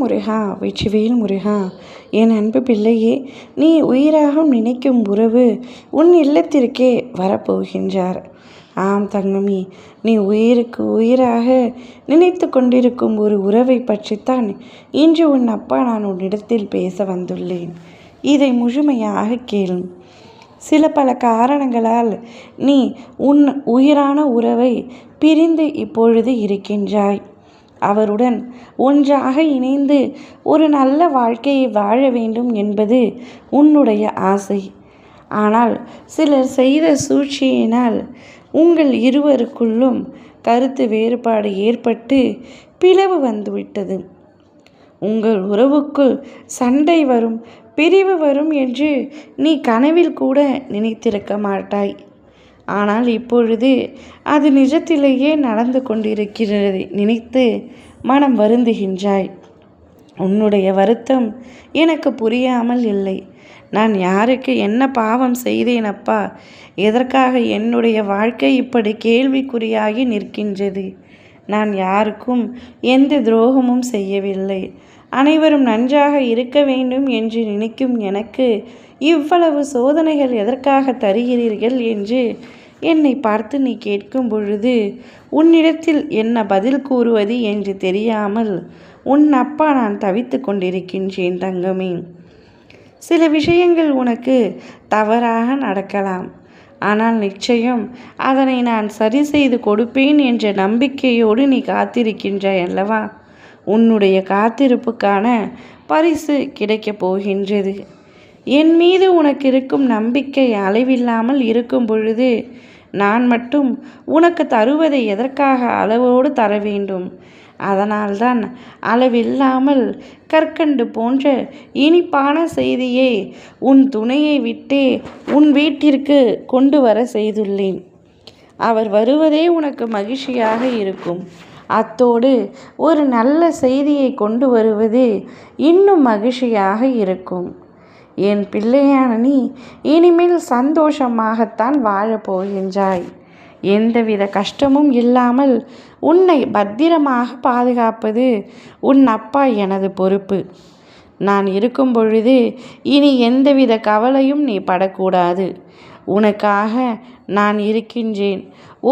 முருகா, வெற்றிவேல் முருகா. என் அன்பு பிள்ளையே, நீ உயிராக நினைக்கும் உறவு உன் இல்லத்திற்கே வரப்போகின்றார். ஆம் தங்கமி, நீ உயிருக்கு உயிராக நினைத்து கொண்டிருக்கும் ஒரு உறவை பற்றித்தான் இன்று உன் அப்பா நான் உன்னிடத்தில் பேச வந்துள்ளேன். இதை முழுமையாக கேளும். சில பல காரணங்களால் நீ உன் உயிரான உறவை பிரிந்து இப்பொழுது இருக்கின்றாய். அவருடன் ஒன்றாக இணைந்து ஒரு நல்ல வாழ்க்கையை வாழ வேண்டும் என்பது உன்னுடைய ஆசை. ஆனால் சிலர் செய்த சூழ்ச்சியினால் உங்கள் இருவருக்குள்ளும் கருத்து வேறுபாடு ஏற்பட்டு பிளவு வந்துவிட்டது. உங்கள் உறவுக்குள் சண்டை வரும், பிரிவு வரும் என்று நீ கனவில் கூட நினைத்திருக்க மாட்டாய். ஆனால் இப்பொழுது அது நிஜத்திலேயே நடந்து கொண்டிருக்கிறது நினைத்து மனம் வருந்துகின்றாய். உன்னுடைய வருத்தம் எனக்கு புரியாமல் இல்லை. நான் யாருக்கு என்ன பாவம் செய்தேன் அப்பா? எதற்காக என்னுடைய வாழ்க்கை இப்படி கேள்விக்குறியாகி நிற்கின்றது? நான் யாருக்கும் எந்த துரோகமும் செய்யவில்லை. அனைவரும் நன்றாக இருக்க வேண்டும் என்று நினைக்கும் எனக்கு இவ்வளவு சோதனைகள் எதற்காக தருகிறீர்கள் என்று என்னை பார்த்து நீ கேட்கும் பொழுது உன்னிடத்தில் என்ன பதில் கூறுவது என்று தெரியாமல் உன் அப்பா நான் தவித்து கொண்டிருக்கின்றேன் தங்கமே. சில விஷயங்கள் உனக்கு தவறாக நடக்கலாம். ஆனால் நிச்சயம் அதனை நான் சரி செய்து கொடுப்பேன் என்ற நம்பிக்கையோடு நீ காத்திருக்கின்றாய் அல்லவா? உன்னுடைய காத்திருப்புக்கான பரிசு கிடைக்கப் போகின்றது. என் மீது உனக்கு இருக்கும் நம்பிக்கை அளவில்லாமல் இருக்கும் பொழுது நான் மட்டும் உனக்கு தருவதை எதற்காக அளவோடு தர வேண்டும்? அதனால்தான் அளவில்லாமல் கற்கண்டு போன்ற இனிப்பான செய்தியை உன் துணையை விட்டே உன் வீட்டிற்கு கொண்டு வர செய்துள்ளேன். அவர் வருவதே உனக்கு மகிழ்ச்சியாக இருக்கும். அத்தோடு ஒரு நல்ல செய்தியை கொண்டு வருவது இன்னும் மகிழ்ச்சியாக இருக்கும். என் பிள்ளையான நீ இனிமேல் சந்தோஷமாகத்தான் வாழப்போகின்றாய். எந்தவித கஷ்டமும் இல்லாமல் உன்னை பத்திரமாக பாதுகாப்பது உன் அப்பா எனது பொறுப்பு. நான் இருக்கும் பொழுது இனி எந்தவித கவலையும் நீ படக்கூடாது. உனக்காக நான் இருக்கின்றேன்.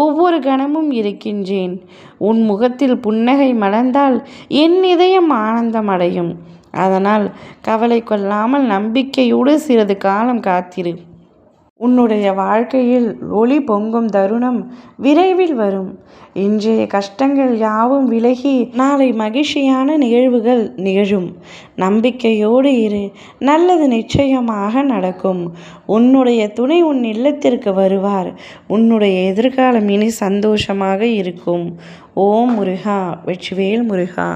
ஒவ்வொரு கணமும் இருக்கின்றேன். உன் முகத்தில் புன்னகை மலர்ந்தால் என் இதயம் ஆனந்தம் அடையும். அதனால் கவலை கொள்ளாமல் நம்பிக்கையோடு சிறிது காலம் காத்திரு. உன்னுடைய வாழ்க்கையில் ஒளி பொங்கும் தருணம் விரைவில் வரும். இன்றைய கஷ்டங்கள் யாவும் விலகி நாளை மகிழ்ச்சியான நிகழ்வுகள் நிகழும். நம்பிக்கையோடு இரு. நல்லது நிச்சயமாக நடக்கும். உன்னுடைய துணை உன் இல்லத்திற்கு வருவார். உன்னுடைய எதிர்காலம் இனி சந்தோஷமாக இருக்கும். ஓம் முருகா, வெற்றிவேல் முருகா.